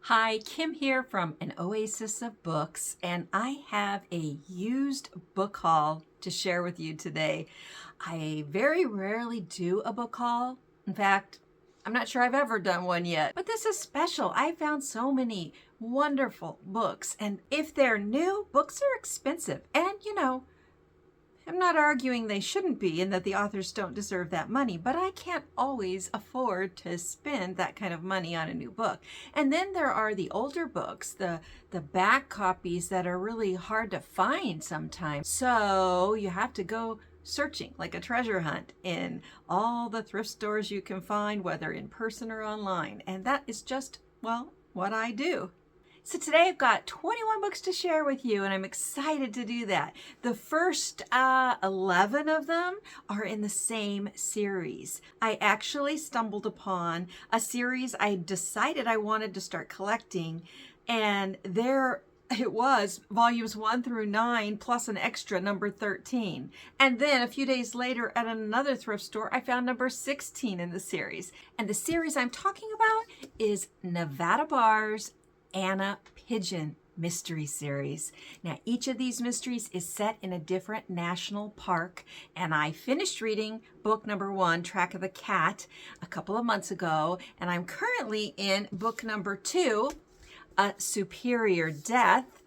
Hi, Kim here from An Oasis of Books, and I have a used book haul to share with you today. I very rarely do a book haul. In fact, I'm not sure I've ever done one yet, but this is special. I found so many wonderful books, and if they're new, books are expensive. And I'm not arguing they shouldn't be and that the authors don't deserve that money, but I can't always afford to spend that kind of money on a new book. And then there are the older books, the back copies that are really hard to find sometimes. So you have to go searching like a treasure hunt in all the thrift stores you can find, whether in person or online. And that is just, well, what I do. So today I've got 21 books to share with you, and I'm excited to do that. The first 11 of them are in the same series. I actually stumbled upon a series I decided I wanted to start collecting, and there it was, volumes 1 through 9 plus an extra number 13. And then a few days later at another thrift store, I found number 16 in the series. And the series I'm talking about is Nevada Barr's An Pigeon mystery series. Now, each of these mysteries is set in a different national park, and I finished reading book number 1, Track of the Cat, a couple of months ago, and I'm currently in book number 2, A Superior Death,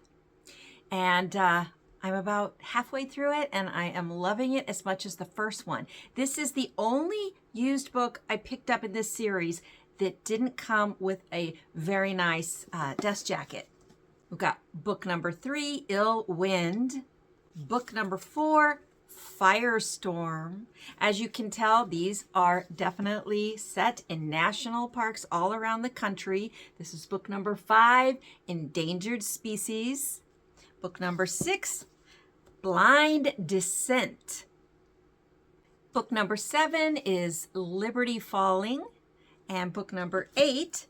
and I'm about halfway through it, and I am loving it as much as the first one. This is the only used book I picked up in this series that didn't come with a very nice dust jacket. We've got book number 3, Ill Wind. Book number 4, Firestorm. As you can tell, these are definitely set in national parks all around the country. This is book number 5, Endangered Species. Book number 6, Blind Descent. Book number 7 is Liberty Falling. And book number 8,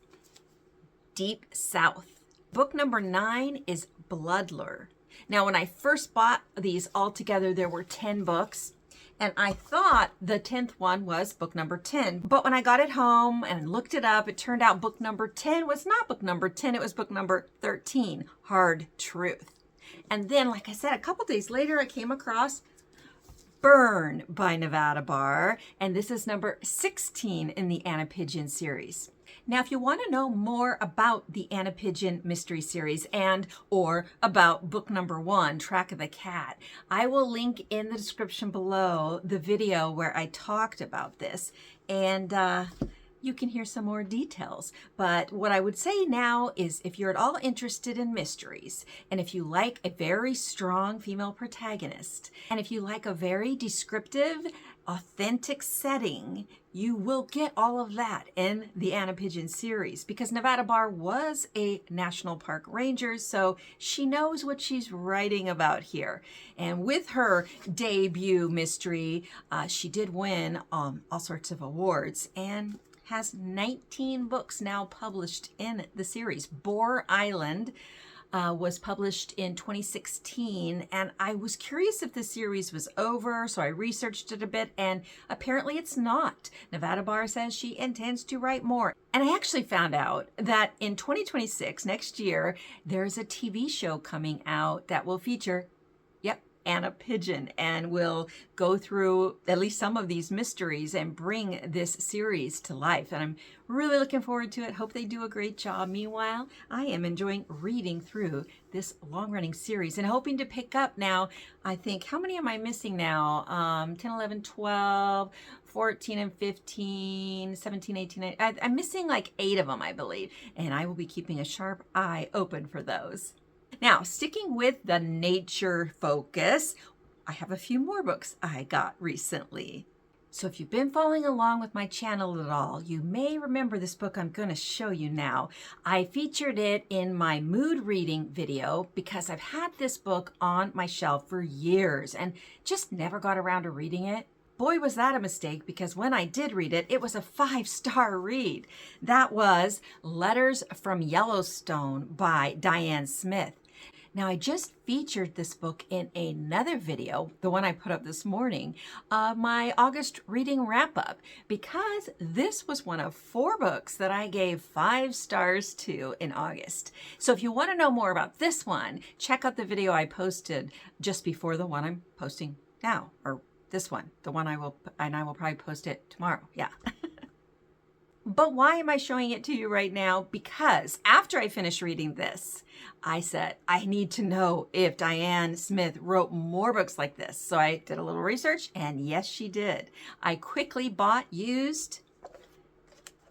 Deep South. Book number 9 is Bloodlure. Now, when I first bought these all together, there were 10 books, and I thought the 10th one was book number 10. But when I got it home and looked it up, it turned out book number 10 was not book number 10, it was book number 13, Hard Truth. And then, like I said, a couple days later, I came across Burn by Nevada Barr, and this is number 16 in the An Pigeon series. Now, if you want to know more about the An Pigeon mystery series or about book number 1, Track of the Cat, I will link in the description below the video where I talked about this, and you can hear some more details. But what I would say now is, if you're at all interested in mysteries, and if you like a very strong female protagonist, and if you like a very descriptive, authentic setting, you will get all of that in the An Pigeon series, because Nevada Barr was a national park ranger, so she knows what she's writing about here. And with her debut mystery, she did win all sorts of awards, and has 19 books now published in the series. Boar Island was published in 2016, and I was curious if the series was over, so I researched it a bit, and apparently it's not. Nevada Barr says she intends to write more. And I actually found out that in 2026, next year, there's a TV show coming out that will feature, An Pigeon, and will go through at least some of these mysteries and bring this series to life. And I'm really looking forward to it. Hope they do a great job. Meanwhile, I am enjoying reading through this long-running series and hoping to pick up now, I think, how many am I missing now? 10, 11, 12, 14 and 15, 17, 18, I'm missing like 8 of them, I believe. And I will be keeping a sharp eye open for those. Now, sticking with the nature focus, I have a few more books I got recently. So if you've been following along with my channel at all, you may remember this book I'm going to show you now. I featured it in my mood reading video because I've had this book on my shelf for years and just never got around to reading it. Boy, was that a mistake, because when I did read it, it was a 5-star read. That was Letters from Yellowstone by Diane Smith. Now, I just featured this book in another video, the one I put up this morning, my August reading wrap up, because this was one of 4 books that I gave 5 stars to in August. So if you want to know more about this one, check out the video I posted just before the one I'm posting now, or this one, the one I will probably post it tomorrow. Yeah. But why am I showing it to you right now? Because after I finished reading this, I said, I need to know if Diane Smith wrote more books like this. So I did a little research, and yes, she did. I quickly bought used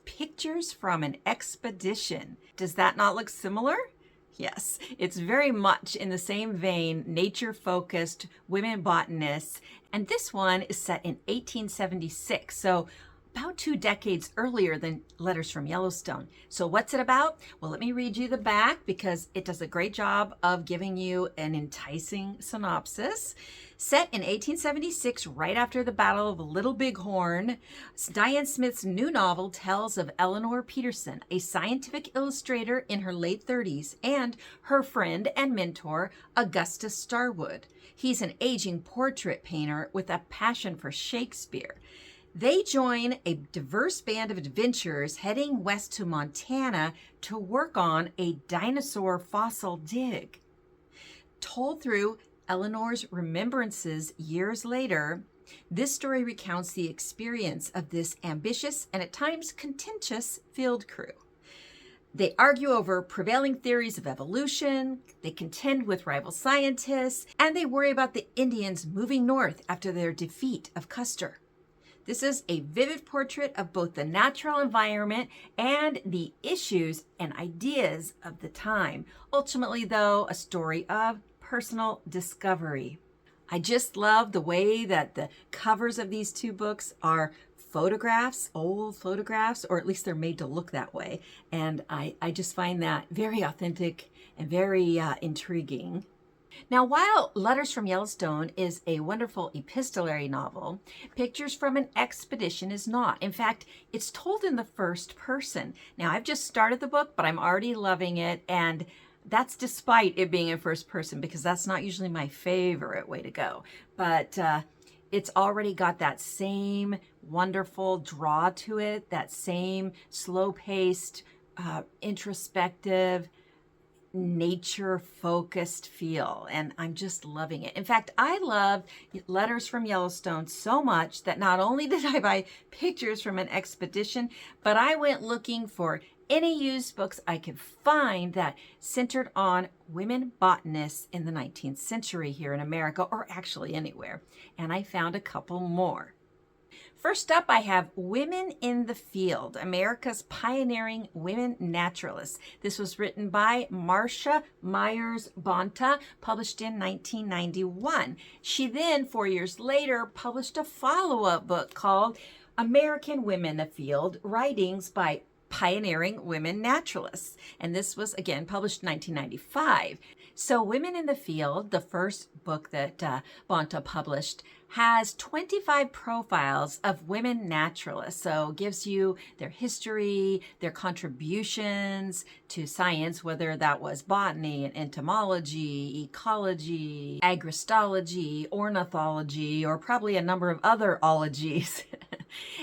Pictures from an Expedition. Does that not look similar? Yes, it's very much in the same vein, nature-focused women botanists. And this one is set in 1876. So about 2 decades earlier than Letters from Yellowstone. So what's it about? Well, let me read you the back because it does a great job of giving you an enticing synopsis. Set in 1876, right after the Battle of Little Bighorn, Diane Smith's new novel tells of Eleanor Peterson, a scientific illustrator in her late 30s, and her friend and mentor, Augustus Starwood. He's an aging portrait painter with a passion for Shakespeare. They join a diverse band of adventurers heading west to Montana to work on a dinosaur fossil dig. Told through Eleanor's remembrances years later, this story recounts the experience of this ambitious and at times contentious field crew. They argue over prevailing theories of evolution, they contend with rival scientists, and they worry about the Indians moving north after their defeat of Custer. This is a vivid portrait of both the natural environment and the issues and ideas of the time. Ultimately, though, a story of personal discovery. I just love the way that the covers of these 2 books are photographs, old photographs, or at least they're made to look that way. And I just find that very authentic and very intriguing. Now, while Letters from Yellowstone is a wonderful epistolary novel, Pictures from an Expedition is not. In fact, it's told in the first person. Now, I've just started the book, but I'm already loving it, and that's despite it being in first person, because that's not usually my favorite way to go. But it's already got that same wonderful draw to it, that same slow-paced, introspective, nature-focused feel, and I'm just loving it. In fact, I loved Letters from Yellowstone so much that not only did I buy Pictures from an Expedition, but I went looking for any used books I could find that centered on women botanists in the 19th century here in America, or actually anywhere, and I found a couple more. First up, I have Women in the Field, America's Pioneering Women Naturalists. This was written by Marcia Myers Bonta, published in 1991. She then, 4 years later, published a follow-up book called American Women Afield, Writings by Pioneering Women Naturalists. And this was, again, published in 1995. So Women in the Field, the first book that Bonta published, has 25 profiles of women naturalists. So gives you their history, their contributions to science, whether that was botany and entomology, ecology, agristology, ornithology, or probably a number of other ologies.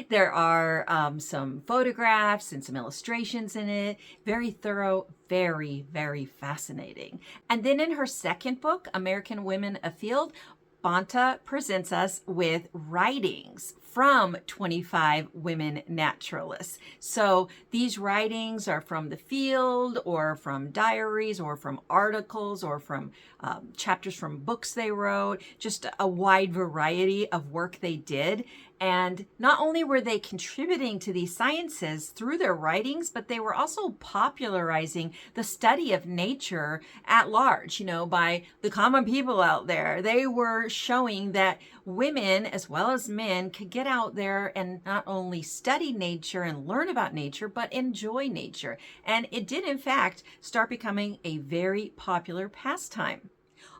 There are some photographs and some illustrations in it. Very thorough, very, very fascinating. And then in her second book, American Women Afield, Bonta presents us with writings from 25 women naturalists. So these writings are from the field, or from diaries, or from articles, or from chapters from books they wrote, just a wide variety of work they did. And not only were they contributing to these sciences through their writings, but they were also popularizing the study of nature at large, by the common people out there. They were showing that women as well as men could get out there and not only study nature and learn about nature, but enjoy nature. And it did, in fact, start becoming a very popular pastime.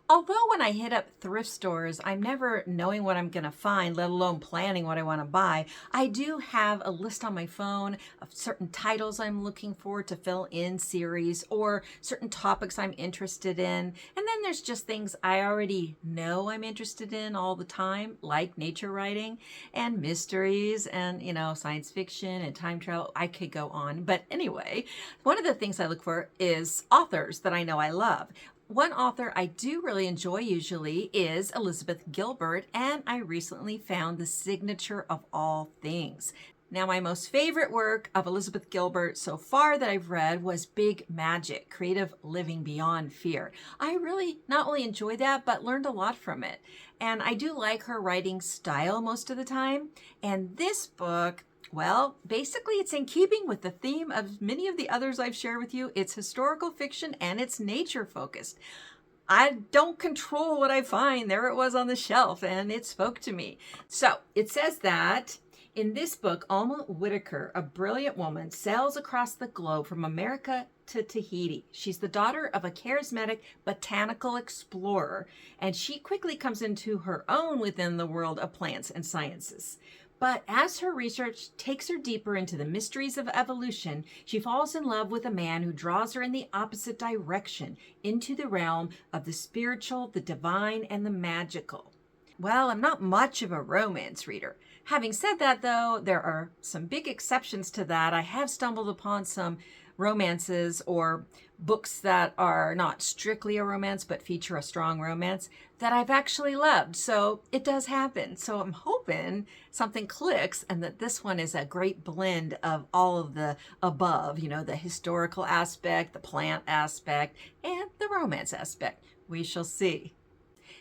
Although when I hit up thrift stores, I'm never knowing what I'm going to find, let alone planning what I want to buy. I do have a list on my phone of certain titles I'm looking for to fill in series or certain topics I'm interested in. And then there's just things I already know I'm interested in all the time, like nature writing and mysteries and, science fiction and time travel. I could go on. But anyway, one of the things I look for is authors that I know I love. One author I do really enjoy usually is Elizabeth Gilbert, and I recently found The Signature of All Things. Now, my most favorite work of Elizabeth Gilbert so far that I've read was Big Magic, Creative Living Beyond Fear. I really not only enjoyed that, but learned a lot from it. And I do like her writing style most of the time. And this book, well, basically it's in keeping with the theme of many of the others I've shared with you. It's historical fiction and it's nature focused. I don't control what I find. There it was on the shelf and it spoke to me. So it says that in this book, Alma Whitaker, a brilliant woman, sails across the globe from America to Tahiti. She's the daughter of a charismatic botanical explorer, and she quickly comes into her own within the world of plants and sciences. But as her research takes her deeper into the mysteries of evolution, she falls in love with a man who draws her in the opposite direction, into the realm of the spiritual, the divine, and the magical. Well, I'm not much of a romance reader. Having said that, though, there are some big exceptions to that. I have stumbled upon some romances or books that are not strictly a romance but feature a strong romance that I've actually loved. So it does happen. So I'm hoping something clicks and that this one is a great blend of all of the above, the historical aspect, the plant aspect, and the romance aspect. We shall see.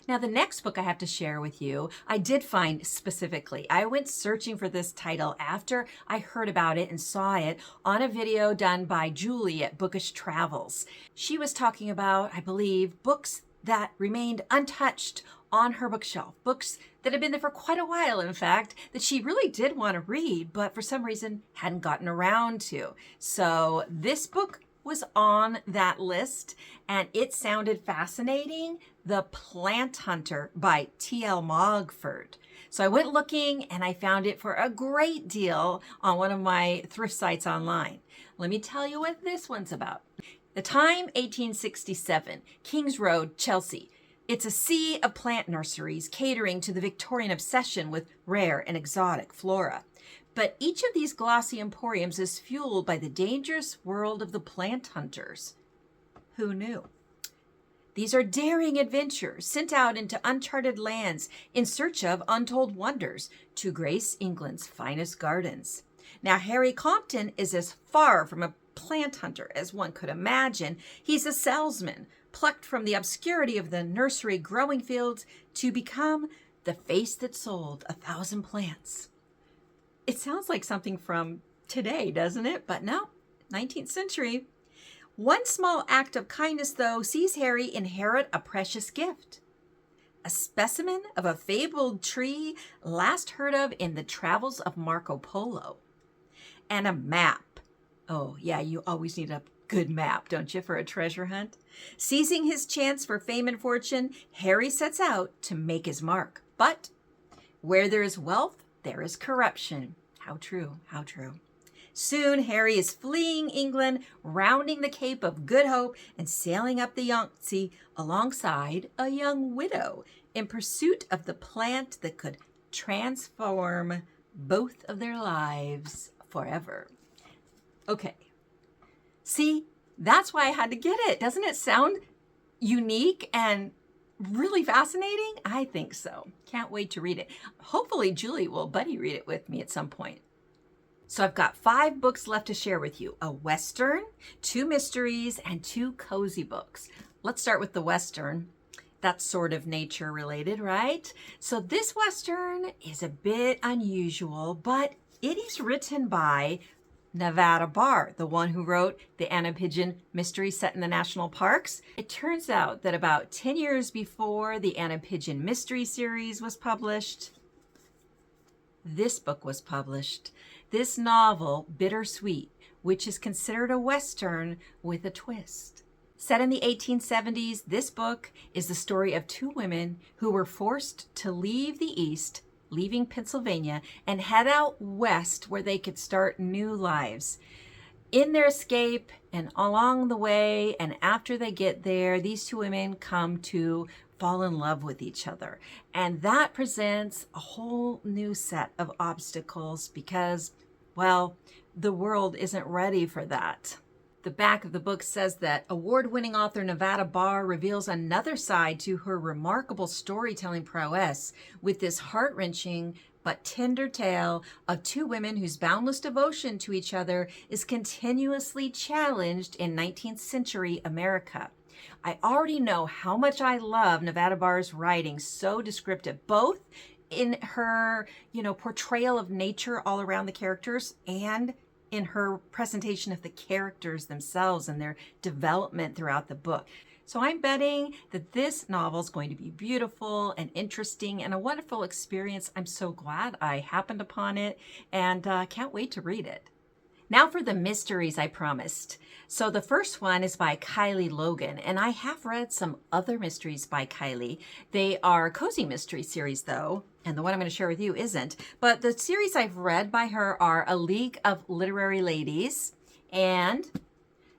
Now, the next book I have to share with you, I did find specifically. I went searching for this title after I heard about it and saw it on a video done by Julie at Bookish Travels. She was talking about, I believe, books that remained untouched on her bookshelf, books that had been there for quite a while, in fact, that she really did want to read, but for some reason hadn't gotten around to. So this book was on that list and it sounded fascinating. The Plant Hunter by T.L. Mogford. So I went looking and I found it for a great deal on one of my thrift sites online. Let me tell you what this one's about. The time, 1867, Kings Road, Chelsea. It's a sea of plant nurseries catering to the Victorian obsession with rare and exotic flora. But each of these glossy emporiums is fueled by the dangerous world of the plant hunters. Who knew? These are daring adventurers sent out into uncharted lands in search of untold wonders to grace England's finest gardens. Now, Harry Compton is as far from a plant hunter as one could imagine. He's a salesman, plucked from the obscurity of the nursery growing fields to become the face that sold 1,000 plants. It sounds like something from today, doesn't it? But no, 19th century. One small act of kindness, though, sees Harry inherit a precious gift. A specimen of a fabled tree last heard of in the travels of Marco Polo. And a map. Oh, yeah, you always need a good map, don't you, for a treasure hunt? Seizing his chance for fame and fortune, Harry sets out to make his mark. But where there is wealth, there is corruption. How true, how true. Soon, Harry is fleeing England, rounding the Cape of Good Hope, and sailing up the Yangtze alongside a young widow in pursuit of the plant that could transform both of their lives forever. Okay. See, that's why I had to get it. Doesn't it sound unique and really fascinating? I think so. Can't wait to read it. Hopefully Julie will buddy read it with me at some point. So I've got 5 books left to share with you. A Western, 2 mysteries, and 2 cozy books. Let's start with the Western. That's sort of nature related, right? So this Western is a bit unusual, but it is written by Nevada Barr, the one who wrote the Anna Pigeon mystery set in the national parks. It turns out that about 10 years before the Anna Pigeon mystery series was published, this book was published. This novel, Bittersweet, which is considered a Western with a twist. Set in the 1870s, this book is the story of two women who were forced to leave the East, leaving Pennsylvania, and head out west where they could start new lives. In their escape and along the way and after they get there, these two women come to fall in love with each other. And that presents a whole new set of obstacles because, well, the world isn't ready for that. The back of the book says that award-winning author Nevada Barr reveals another side to her remarkable storytelling prowess with this heart-wrenching but tender tale of two women whose boundless devotion to each other is continuously challenged in 19th century America. I already know how much I love Nevada Barr's writing, so descriptive, both in her, portrayal of nature all around the characters and in her presentation of the characters themselves and their development throughout the book. So I'm betting that this novel is going to be beautiful and interesting and a wonderful experience. I'm so glad I happened upon it and can't wait to read it. Now for the mysteries I promised. So the first one is by Kylie Logan, and I have read some other mysteries by Kylie. They are cozy mystery series though, and the one I'm going to share with you isn't. But the series I've read by her are A League of Literary Ladies and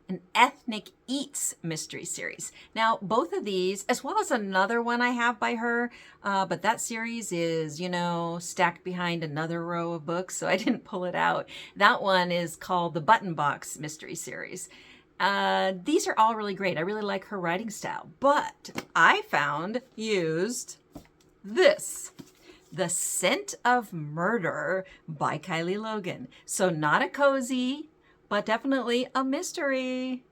an Ethnic Eats mystery series. Now, both of these, as well as another one I have by her, but that series is, stacked behind another row of books, so I didn't pull it out. That one is called the Button Box mystery series. These are all really great. I really like her writing style, but I found used this. The Scent of Murder by Kylie Logan. So not a cozy, but definitely a mystery.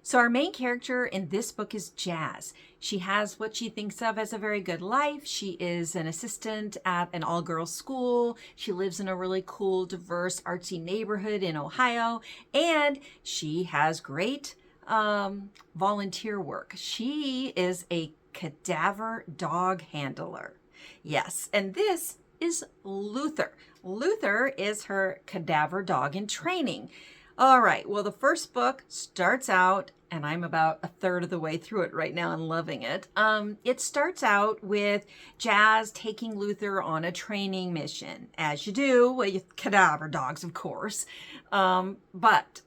So our main character in this book is Jazz. She has what she thinks of as a very good life. She is an assistant at an all-girls school. She lives in a really cool, diverse, artsy neighborhood in Ohio. And she has great volunteer work. She is a cadaver dog handler. Yes, and this is Luther. Luther is her cadaver dog in training. All right, well, the first book starts out, and I'm about a third of the way through it right now and loving it. It starts out with Jazz taking Luther on a training mission, as you do with cadaver dogs, of course. But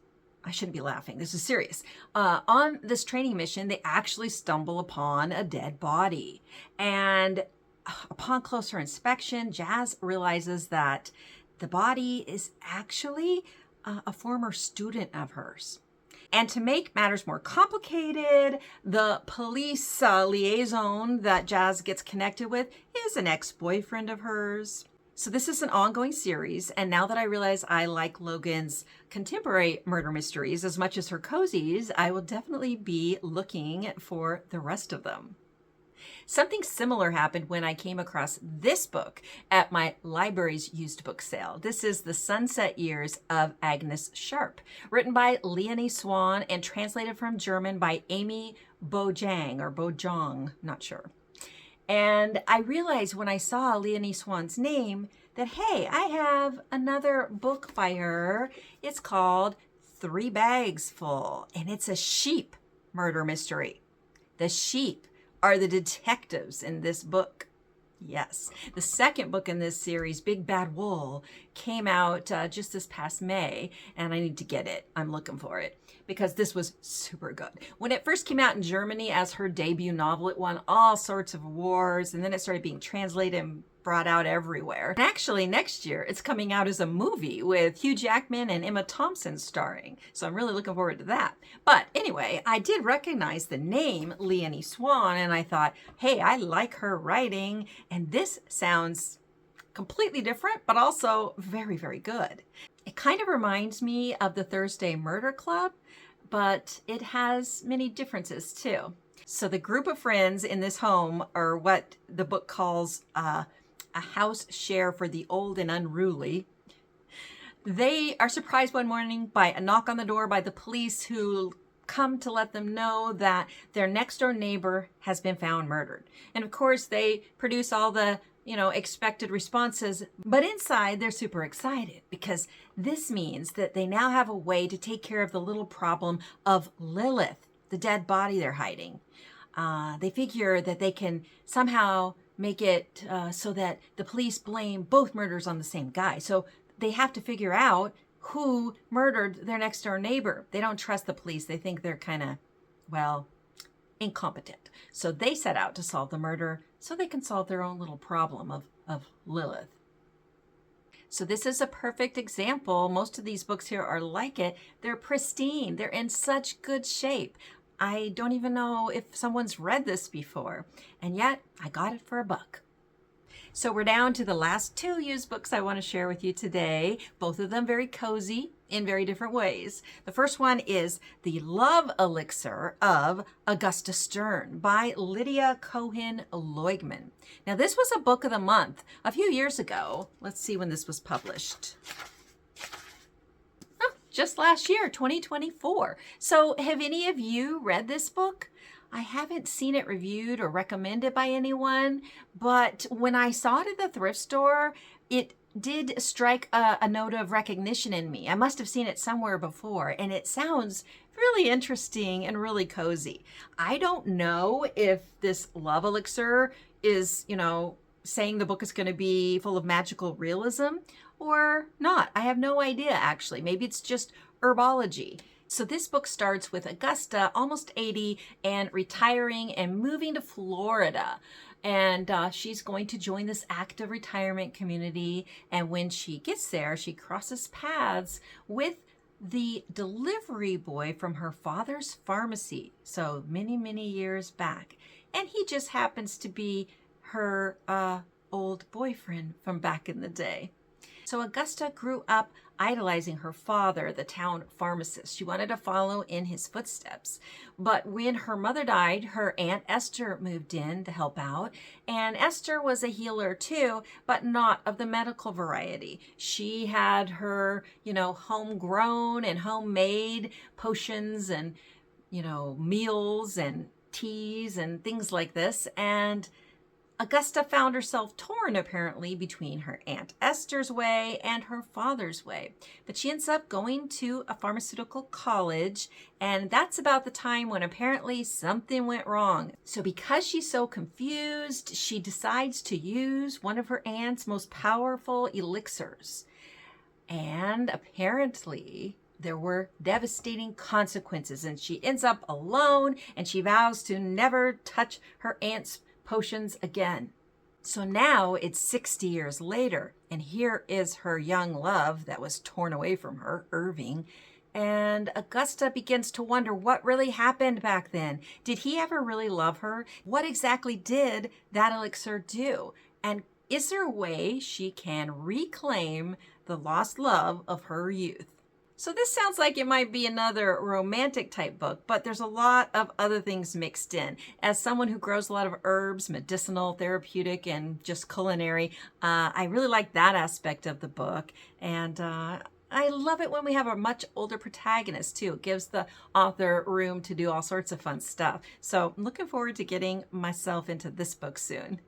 I shouldn't be laughing. This is serious. On this training mission, they actually stumble upon a dead body. And upon closer inspection, Jazz realizes that the body is actually a former student of hers. And to make matters more complicated, the police liaison that Jazz gets connected with is an ex-boyfriend of hers. So this is an ongoing series, and now that I realize I like Logan's contemporary murder mysteries as much as her cozies, I will definitely be looking for the rest of them. Something similar happened when I came across this book at my library's used book sale. This is The Sunset Years of Agnes Sharp, written by Leonie Swan and translated from German by Amy Bojang, not sure. And I realized when I saw Leonie Swan's name that, hey, I have another book by her. It's called 3 Bags Full, and it's a sheep murder mystery. The sheep are the detectives in this book. Yes. The second book in this series, Big Bad Wool, came out just this past May, and I need to get it. I'm looking for it because this was super good. When it first came out in Germany as her debut novel, it won all sorts of awards, and then it started being translated and brought out everywhere. And actually, next year, it's coming out as a movie with Hugh Jackman and Emma Thompson starring. So I'm really looking forward to that. But anyway, I did recognize the name Leonie Swan, and I thought, hey, I like her writing, and this sounds completely different, but also very, very good. It kind of reminds me of the Thursday Murder Club, but it has many differences too. So the group of friends in this home are what the book calls a house share for the old and unruly. They are surprised one morning by a knock on the door by the police, who come to let them know that their next door neighbor has been found murdered. And of course they produce all the expected responses, but inside they're super excited because this means that they now have a way to take care of the little problem of Lilith the dead body they're hiding. They figure that they can somehow make it so that the police blame both murders on the same guy. So they have to figure out who murdered their next door neighbor. They don't trust the police. They think they're kind of, well, incompetent. So they set out to solve the murder so they can solve their own little problem of Lilith. So this is a perfect example. Most of these books here are like it. They're pristine. They're in such good shape. I don't even know if someone's read this before, and yet I got it for $1. So we're down to the last 2 used books I want to share with you today, both of them very cozy in very different ways. The first one is The Love Elixir of Augusta Stern by Lydia Cohen-Leugman. Now this was a book of the month a few years ago. Let's see when this was published. Just last year, 2024. So have any of you read this book? I haven't seen it reviewed or recommended by anyone, but when I saw it at the thrift store, it did strike a note of recognition in me. I must have seen it somewhere before, and it sounds really interesting and really cozy. I don't know if this love elixir is, saying the book is going to be full of magical realism or not. I have no idea, actually. Maybe it's just herbology. So this book starts with Augusta, almost 80, and retiring and moving to Florida. And she's going to join this active retirement community. And when she gets there, she crosses paths with the delivery boy from her father's pharmacy. So many, many years back. And he just happens to be her old boyfriend from back in the day. So Augusta grew up idolizing her father, the town pharmacist. She wanted to follow in his footsteps. But when her mother died, her Aunt Esther moved in to help out. And Esther was a healer too, but not of the medical variety. She had her, homegrown and homemade potions and, meals and teas and things like this. And Augusta found herself torn, apparently, between her Aunt Esther's way and her father's way. But she ends up going to a pharmaceutical college, and that's about the time when apparently something went wrong. So because she's so confused, she decides to use one of her aunt's most powerful elixirs. And apparently there were devastating consequences, and she ends up alone, and she vows to never touch her aunt's potions again. So now it's 60 years later, and here is her young love that was torn away from her, Irving. And Augusta begins to wonder what really happened back then. Did he ever really love her? What exactly did that elixir do? And is there a way she can reclaim the lost love of her youth? So this sounds like it might be another romantic type book, but there's a lot of other things mixed in. As someone who grows a lot of herbs, medicinal, therapeutic, and just culinary, I really like that aspect of the book. And I love it when we have a much older protagonist too. It gives the author room to do all sorts of fun stuff. So I'm looking forward to getting myself into this book soon.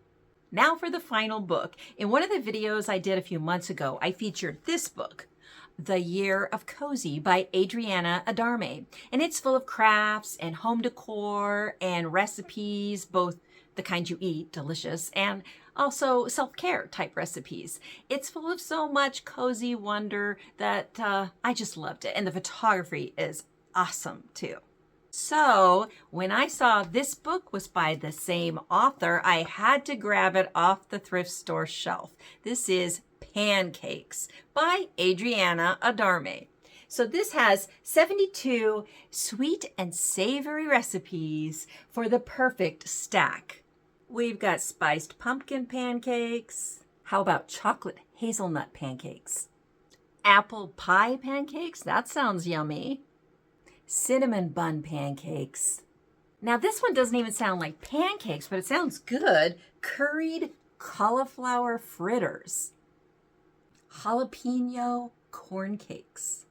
Now for the final book. In one of the videos I did a few months ago, I featured this book, The Year of Cozy by Adriana Adarme. And it's full of crafts and home decor and recipes, both the kind you eat, delicious, and also self-care type recipes. It's full of so much cozy wonder that I just loved it. And the photography is awesome too. So when I saw this book was by the same author, I had to grab it off the thrift store shelf. This is Pancakes by Adriana Adarme. So this has 72 sweet and savory recipes for the perfect stack. We've got spiced pumpkin pancakes. How about chocolate hazelnut pancakes? Apple pie pancakes? That sounds yummy. Cinnamon bun pancakes. Now this one doesn't even sound like pancakes, but it sounds good. Curried cauliflower fritters. Jalapeno corn cakes.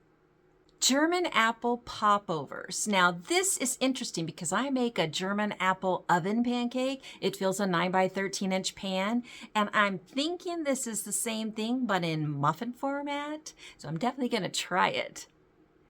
German apple popovers. Now this is interesting because I make a German apple oven pancake. It fills a 9 by 13 inch pan, and I'm thinking this is the same thing but in muffin format. So I'm definitely going to try it.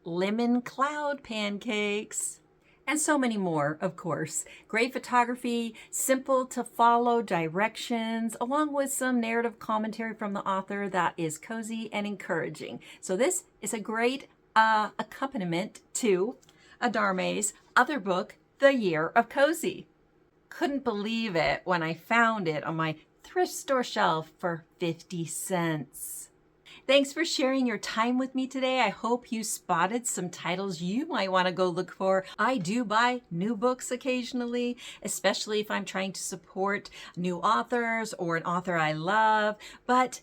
Lemon cloud pancakes. and so many more, of course. Great photography, simple to follow directions, along with some narrative commentary from the author that is cozy and encouraging. So this is a great accompaniment to Adarme's other book, The Year of Cozy. Couldn't believe it when I found it on my thrift store shelf for 50 cents. Thanks for sharing your time with me today. I hope you spotted some titles you might want to go look for. I do buy new books occasionally, especially if I'm trying to support new authors or an author I love. But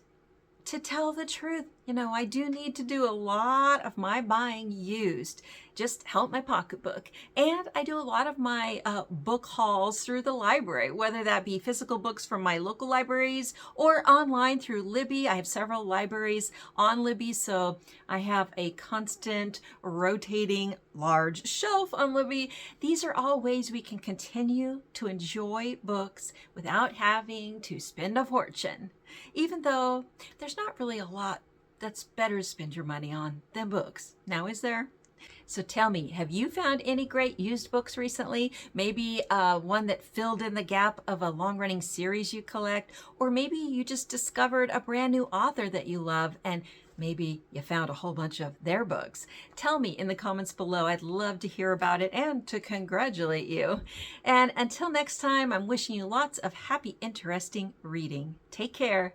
to tell the truth, I do need to do a lot of my buying used. Just help my pocketbook. And I do a lot of my book hauls through the library, whether that be physical books from my local libraries or online through Libby. I have several libraries on Libby, so I have a constant rotating large shelf on Libby. These are all ways we can continue to enjoy books without having to spend a fortune, even though there's not really a lot that's better to spend your money on than books. Now, is there? So tell me, have you found any great used books recently? Maybe one that filled in the gap of a long-running series you collect, or maybe you just discovered a brand new author that you love and maybe you found a whole bunch of their books. Tell me in the comments below. I'd love to hear about it and to congratulate you. And until next time, I'm wishing you lots of happy, interesting reading. Take care.